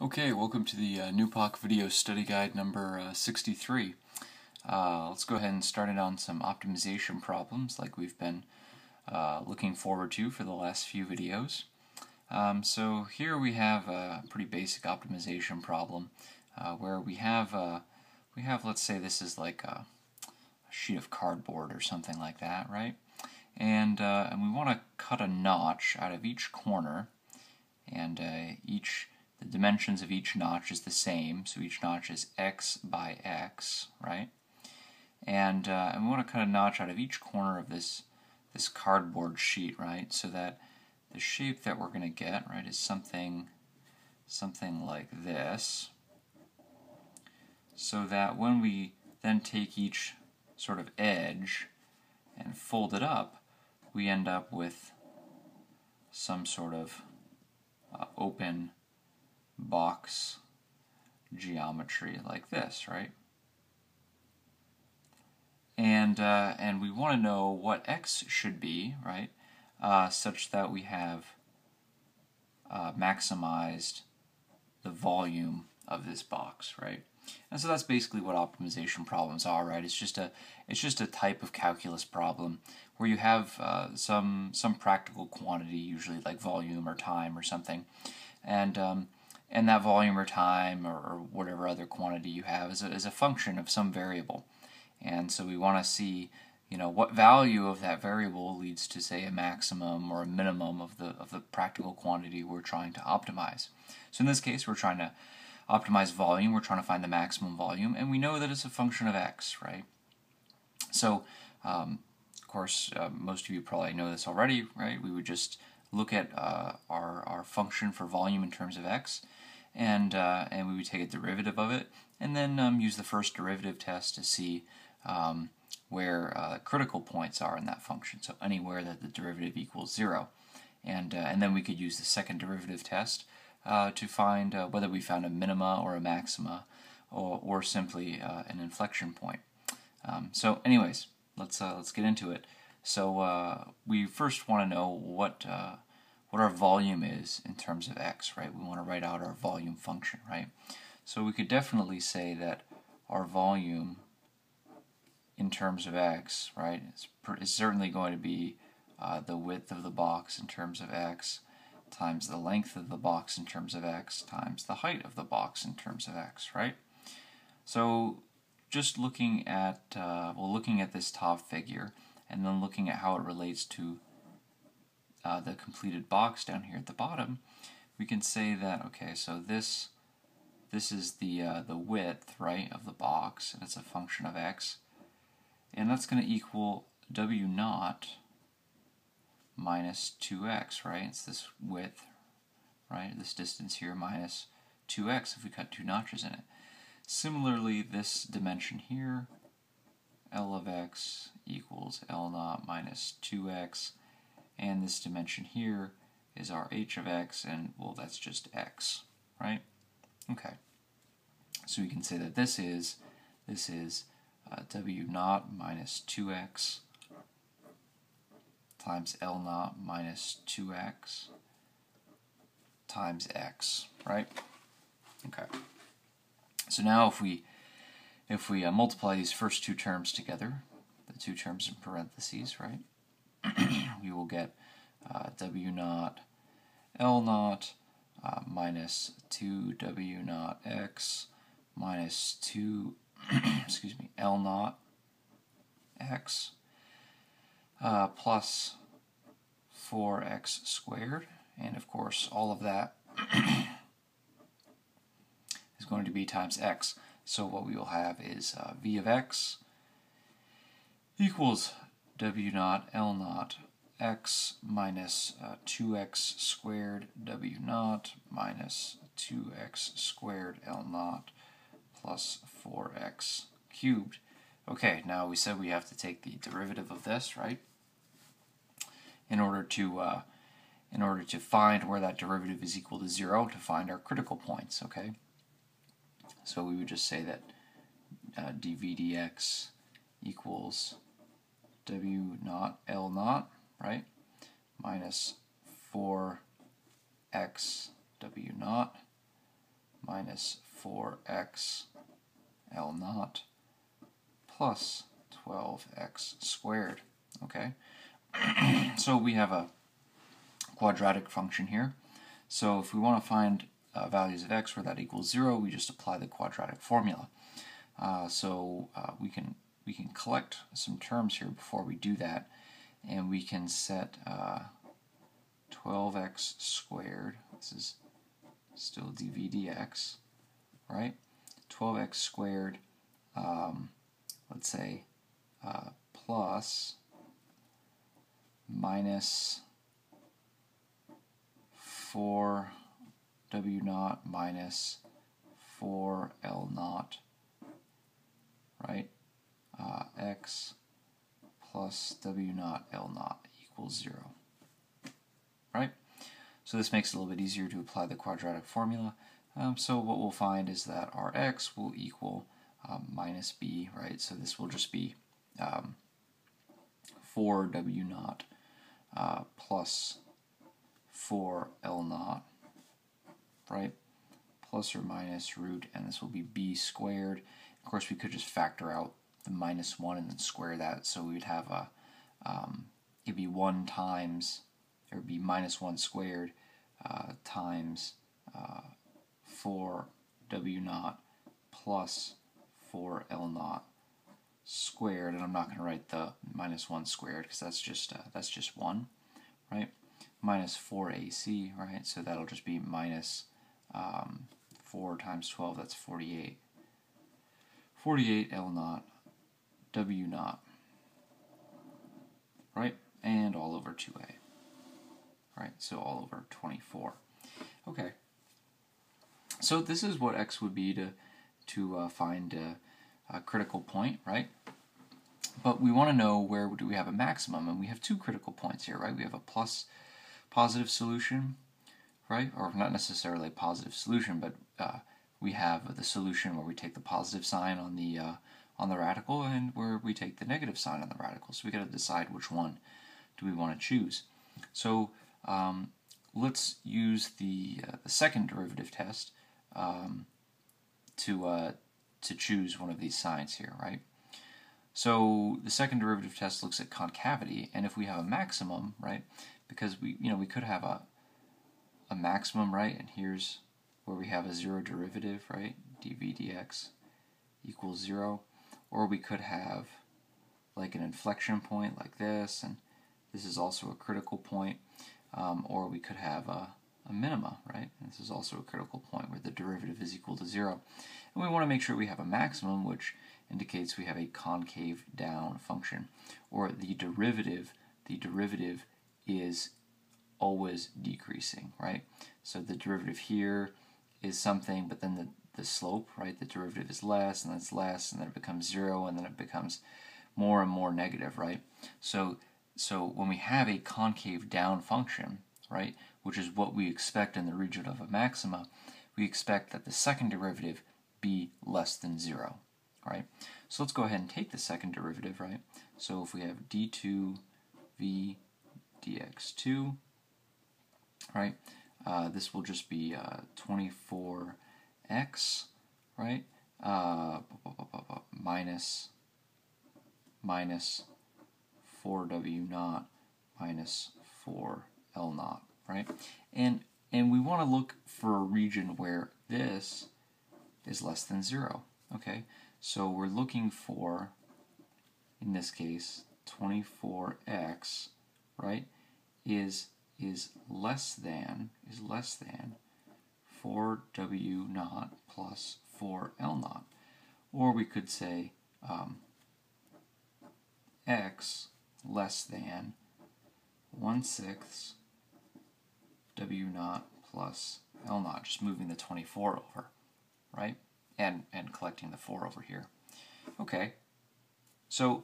Okay, welcome to the NUPOC video study guide number 63. Let's go ahead and start it on some optimization problems like we've been looking forward to for the last few videos. So here we have a pretty basic optimization problem where we have, let's say this is like a sheet of cardboard or something like that, right? And we want to cut a notch out of each corner, and the dimensions of each notch is the same, so each notch is x by x, right? And we want to cut a notch out of each corner of this cardboard sheet, right? So that the shape that we're going to get, right, is something like this. So that when we then take each sort of edge and fold it up, we end up with some sort of open box geometry like this, right? And we want to know what x should be, right, such that we have maximized the volume of this box, right? And so that's basically what optimization problems are, right? It's just a type of calculus problem where you have some practical quantity, usually like volume or time or something, and that volume or time or whatever other quantity you have is a function of some variable. And so we want to see, what value of that variable leads to, say, a maximum or a minimum of the practical quantity we're trying to optimize. So in this case, we're trying to optimize volume. We're trying to find the maximum volume, and we know that it's a function of x, right? So, of course, most of you probably know this already, right? We would just look at our function for volume in terms of x, and we would take a derivative of it, and then use the first derivative test to see where critical points are in that function, so anywhere that the derivative equals 0. And then we could use the second derivative test to find whether we found a minima or a maxima, or simply an inflection point. So anyways, let's get into it. So we first want to know what our volume is in terms of x, right? We want to write out our volume function, right? So we could definitely say that our volume in terms of x, right, is certainly going to be the width of the box in terms of x times the length of the box in terms of x times the height of the box in terms of x, right? So just looking at looking at this top figure and then looking at how it relates to the completed box down here at the bottom, we can say that, okay, so this is the width, right, of the box, and it's a function of x, and that's going to equal w naught minus 2x, right? It's this width, right, this distance here minus 2x if we cut two notches in it. Similarly, this dimension here, L of x equals L naught minus 2x, and this dimension here is our h of x, and, well, that's just x, right? Okay. So we can say that this is w naught minus 2x times L naught minus 2x times x, right? Okay. So now if we multiply these first two terms together, the two terms in parentheses, right, we will get w naught L naught minus 2w naught x minus 2 L naught x plus 4x squared, and of course all of that is going to be times x. So what we will have is v of x equals w naught L naught x minus 2x squared w naught minus 2x squared L naught plus 4x cubed. Okay, now we said we have to take the derivative of this, right, in order to find where that derivative is equal to 0, to find our critical points, okay? So we would just say that dv dx equals w naught L naught, right, minus 4x w naught minus 4x L naught plus 12x squared. Okay, so we have a quadratic function here. So if we want to find values of x where that equals 0, we just apply the quadratic formula. We can collect some terms here before we do that, and we can set 12x squared. This is still dv dx, right? 12x squared, let's say, plus minus 4w naught minus 4l naught, right? X plus w naught L naught equals 0, right? So this makes it a little bit easier to apply the quadratic formula. So what we'll find is that our x will equal minus b, right? So this will just be 4w naught plus 4l naught, right? Plus or minus root, and this will be b squared. Of course, we could just factor out the minus 1 and then square that, so we would have a, it'd be 1 times, it would be minus 1 squared times 4w naught plus 4l naught squared, and I'm not going to write the minus 1 squared because that's just 1, right? Minus 4ac, right? So that'll just be minus 4 times 12, that's 48. 48 L naught, W naught, right? And all over 2a, right? So all over 24. Okay. So this is what x would be to find a critical point, right? But we want to know where do we have a maximum, and we have two critical points here, right? We have a plus positive solution, right? Or not necessarily a positive solution, but we have the solution where we take the positive sign on the radical and where we take the negative sign on the radical. So we got to decide which one do we want to choose. So let's use the second derivative test to choose one of these signs here, right? So the second derivative test looks at concavity, and if we have a maximum, right? Because we could have a maximum, right? And here's where we have a zero derivative, right? dv dx equals 0. Or we could have like an inflection point like this, and this is also a critical point. Or we could have a minima, right? And this is also a critical point where the derivative is equal to 0. And we want to make sure we have a maximum, which indicates we have a concave down function, or the derivative is always decreasing, right? So the derivative here is something, but then the slope, right? The derivative is less, and then it's less, and then it becomes 0, and then it becomes more and more negative, right? So when we have a concave down function, right, which is what we expect in the region of a maxima, we expect that the second derivative be less than 0, right? So let's go ahead and take the second derivative, right? So if we have d2v dx2, right, this will just be 24x, right, minus 4w naught minus 4l naught, right? And we want to look for a region where this is less than 0, okay? So we're looking for, in this case, 24x, right, is less than 4w naught plus 4l naught. Or we could say x less than 1/6 w naught plus l naught, just moving the 24 over, right? And collecting the 4 over here. Okay, so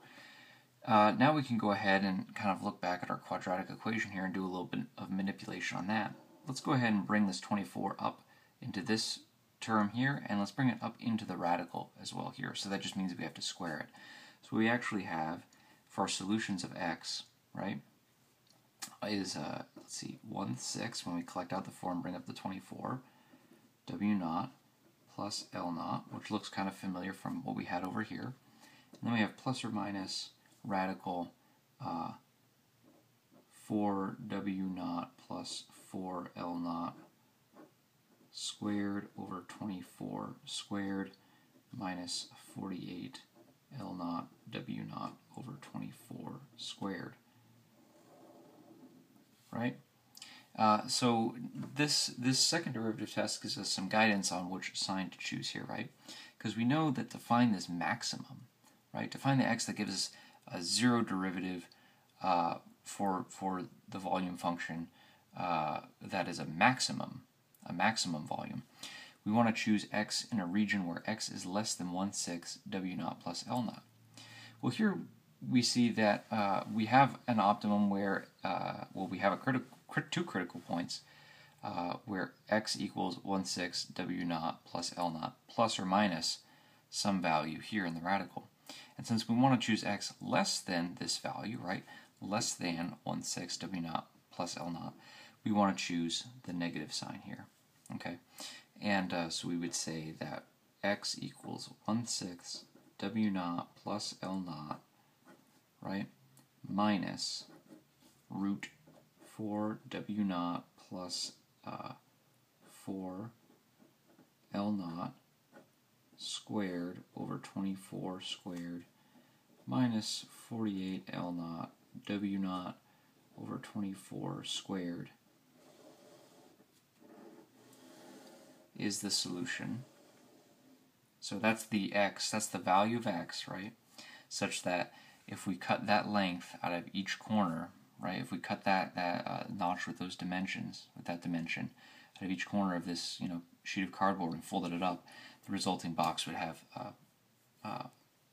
now we can go ahead and kind of look back at our quadratic equation here and do a little bit of manipulation on that. Let's go ahead and bring this 24 up into this term here, and let's bring it up into the radical as well here. So that just means we have to square it. So we actually have, for our solutions of x, right, is, let's see, 1/6 when we collect out the 4 and bring up the 24, w naught plus L naught, which looks kind of familiar from what we had over here. And then we have plus or minus radical 4W naught plus 4L naught squared over 24 squared minus 48 L naught W naught over 24 squared. Right? So this second derivative test gives us some guidance on which sign to choose here, right? Because we know that to find this maximum, right, to find the x that gives us a zero derivative for the volume function that is a maximum volume, we want to choose x in a region where x is less than 1/6 W naught plus L naught. Well, here we see that we have an optimum where, well, we have two critical points where x equals 1/6 W naught plus L naught plus or minus some value here in the radical. And since we want to choose x less than this value, right, less than 1/6 W naught plus L naught, we want to choose the negative sign here. Okay, and so we would say that x equals 1/6 W naught plus L naught, right, minus root 4 W naught plus 4 L naught squared over 24 squared minus 48 L naught W naught over 24 squared is the solution. So that's the x, that's the value of x, right? Such that if we cut that length out of each corner, right, if we cut that notch with those dimensions, with that dimension, out of each corner of this, you know, sheet of cardboard and folded it up, the resulting box would have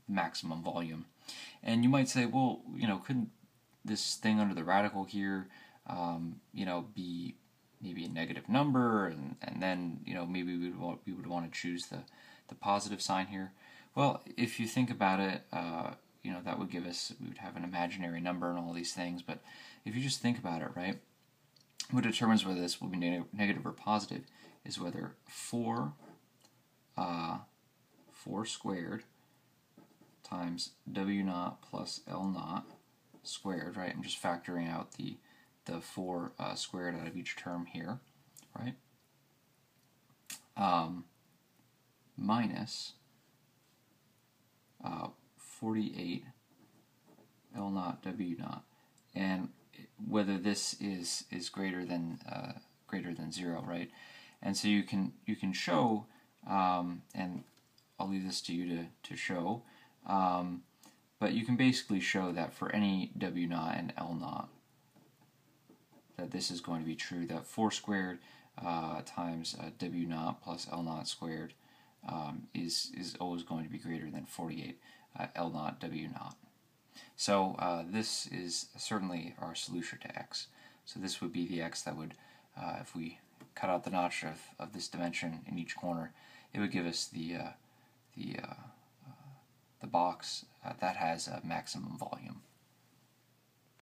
maximum volume. And you might say, well, you know, couldn't this thing under the radical here, you know, be maybe a negative number, and then, you know, maybe we would want to choose the positive sign here? Well, if you think about it, you know, that would give us, we would have an imaginary number and all these things, but if you just think about it, right, what determines whether this will be negative or positive is whether 4 squared times W naught plus L naught squared, right, I'm just factoring out the 4 squared out of each term here, right, minus 48 L naught W naught, and whether this is greater than 0, right? And so you can show, and I'll leave this to you to show, but you can basically show that for any W naught and L naught, that this is going to be true, that 4 squared times W naught plus L naught squared is always going to be greater than 48 L naught W naught. So this is certainly our solution to x. So this would be the x that would, if we cut out the notch of this dimension in each corner, it would give us the box that has a maximum volume.